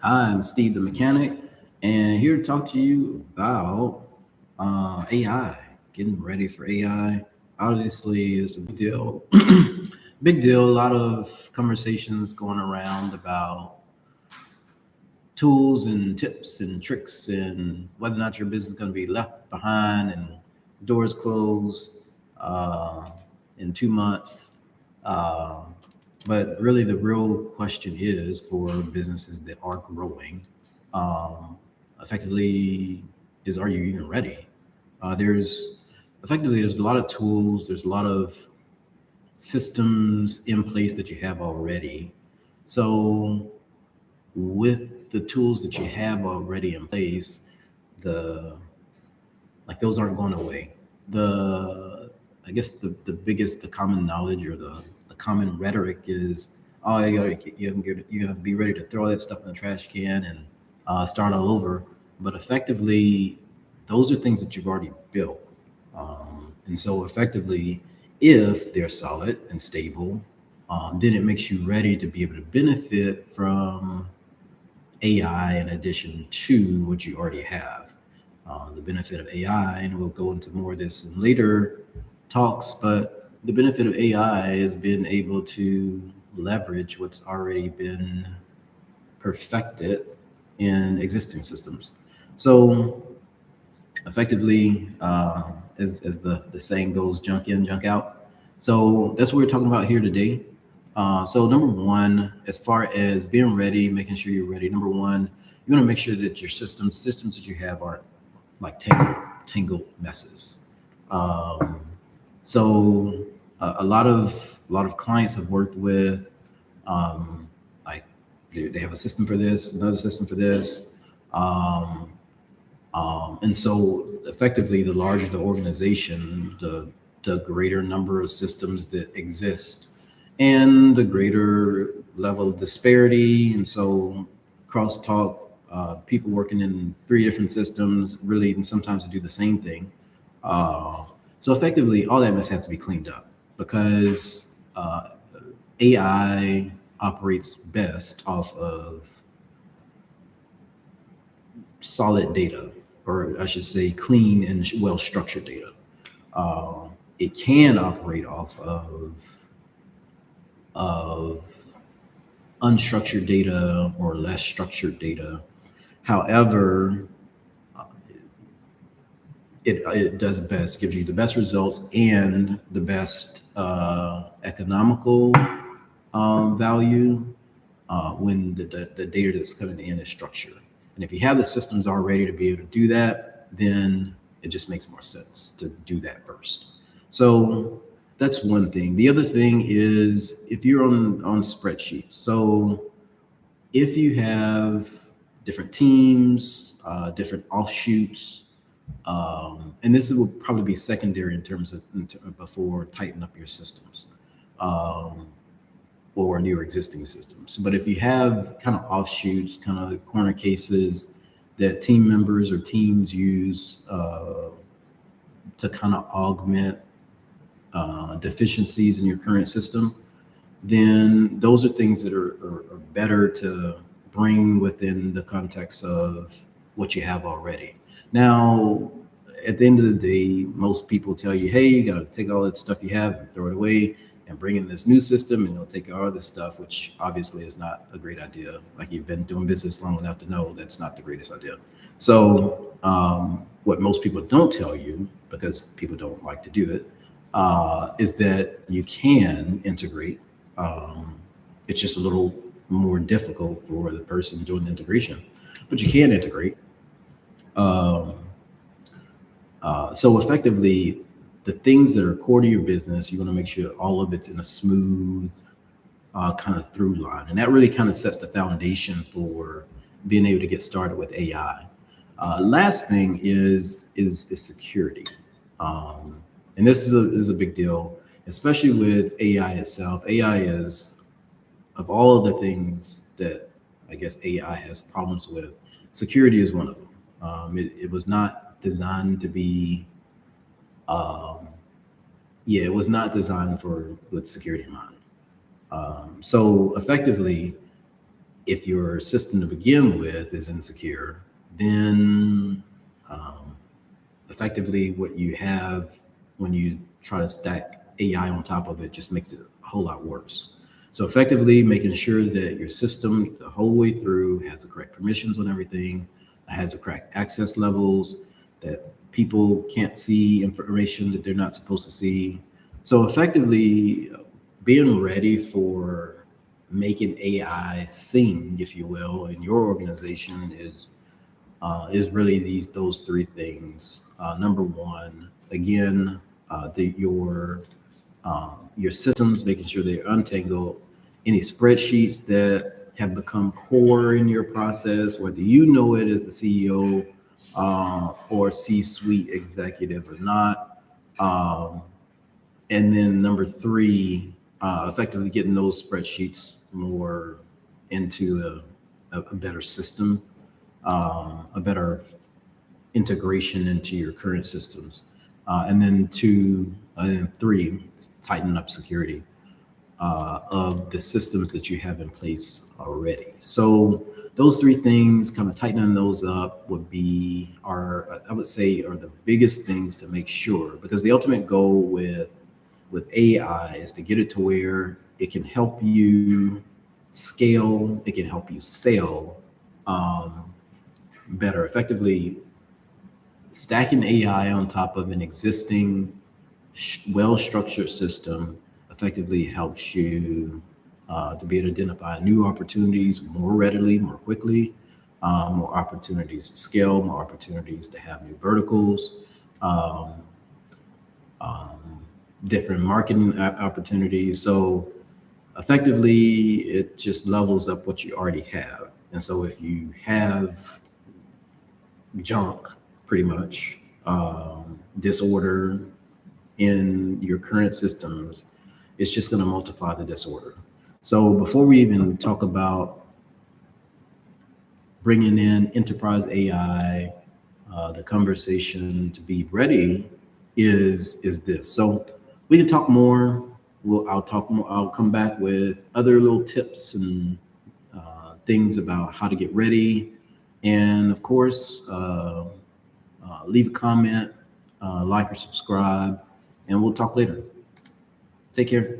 Hi, I'm Steve the mechanic, and here to talk to you about AI. Getting ready for AI. Obviously, it's a big deal. Big deal. A lot of conversations going around about tools and tips and tricks and whether or not your business is going to be left behind and doors closed uh, in 2 months. Uh, but really, the real question is for businesses that are growing, um, effectively, is are you even ready? There's effectively there's a lot of tools, there's a lot of systems in place that you have already. So with the tools that you have already in place, the those aren't going away. The I guess the biggest the common knowledge or the common rhetoric is, oh, you're gonna be ready to throw that stuff in the trash can and start all over. But effectively, those are things that you've already built, and so effectively, if they're solid and stable, then it makes you ready to be able to benefit from AI in addition to what you already have. The benefit of AI, and we'll go into more of this in later talks, but the benefit of AI is being able to leverage what's already been perfected in existing systems. So effectively, as the saying goes, junk in, junk out. So that's what we're talking about here today. So number one, as far as being ready, making sure you're ready. Number one, you want to make sure that your systems that you have aren't like tangled messes. Um, so a lot of clients have worked with um, like they have a system for this, another system for this. Um, and so effectively, the larger the organization, the greater number of systems that exist and the greater level of disparity. And so crosstalk, people working in three different systems really, and sometimes to do the same thing. Uh, so effectively, all that mess has to be cleaned up because AI operates best off of solid data, or I should say, clean and well structured data. It can operate off of unstructured data or less structured data. However, it does best, gives you the best results and the best economical value when the data that's coming in is structured. And if you have the systems already to be able to do that, then it just makes more sense to do that first. So that's one thing. The other thing is if you're on spreadsheets. So if you have different teams, different offshoots, and this will probably be secondary in terms of before tighten up your systems. Um, or your existing systems. But if you have kind of offshoots, kind of corner cases that team members or teams use to kind of augment deficiencies in your current system, then those are things that are better to bring within the context of what you have already. Now, at the end of the day, most people tell you, hey, you got to take all that stuff you have and throw it away and bring in this new system and they'll take all this stuff, which obviously is not a great idea. Like you've been doing business long enough to know that's not the greatest idea. So, what most people don't tell you, because people don't like to do it, is that you can integrate. Um, it's just a little more difficult for the person doing the integration, but you can integrate. Um, so effectively, the things that are core to your business, you want to make sure all of it's in a smooth kind of through line, and that really kind of sets the foundation for being able to get started with AI. Last thing is security, um, and this is a big deal, especially with AI itself. AI is of all of the things that I guess AI has problems with, security is one of them. It was not designed to be, um, yeah, it was not designed for with security in mind. So effectively, if your system to begin with is insecure, then effectively what you have when you try to stack AI on top of it just makes it a whole lot worse. So effectively making sure that your system the whole way through has the correct permissions on everything, has the correct access levels, that people can't see information that they're not supposed to see. So effectively being ready for making AI sing, if you will, in your organization is really those three things. Number one, again, your systems, making sure they're untangled. Any spreadsheets that have become core in your process, whether you know it as the CEO or C-suite executive or not. And then number three, effectively getting those spreadsheets more into a better system, a better integration into your current systems. And then three, tighten up security of the systems that you have in place already. So those three things, kind of tightening those up I would say, are the biggest things to make sure, because the ultimate goal with AI is to get it to where it can help you scale, it can help you sell better. Effectively, stacking AI on top of an existing well-structured system effectively helps you to be able to identify new opportunities more readily, more quickly, more opportunities to scale, more opportunities to have new verticals, um, different marketing opportunities. So effectively, it just levels up what you already have. And so if you have junk, pretty much, disorder in your current systems, it's just going to multiply the disorder. So before we even talk about bringing in enterprise AI, the conversation to be ready is this. So we can talk more. I'll talk more. I'll come back with other little tips and things about how to get ready, and of course, leave a comment, like or subscribe, and we'll talk later. Take care.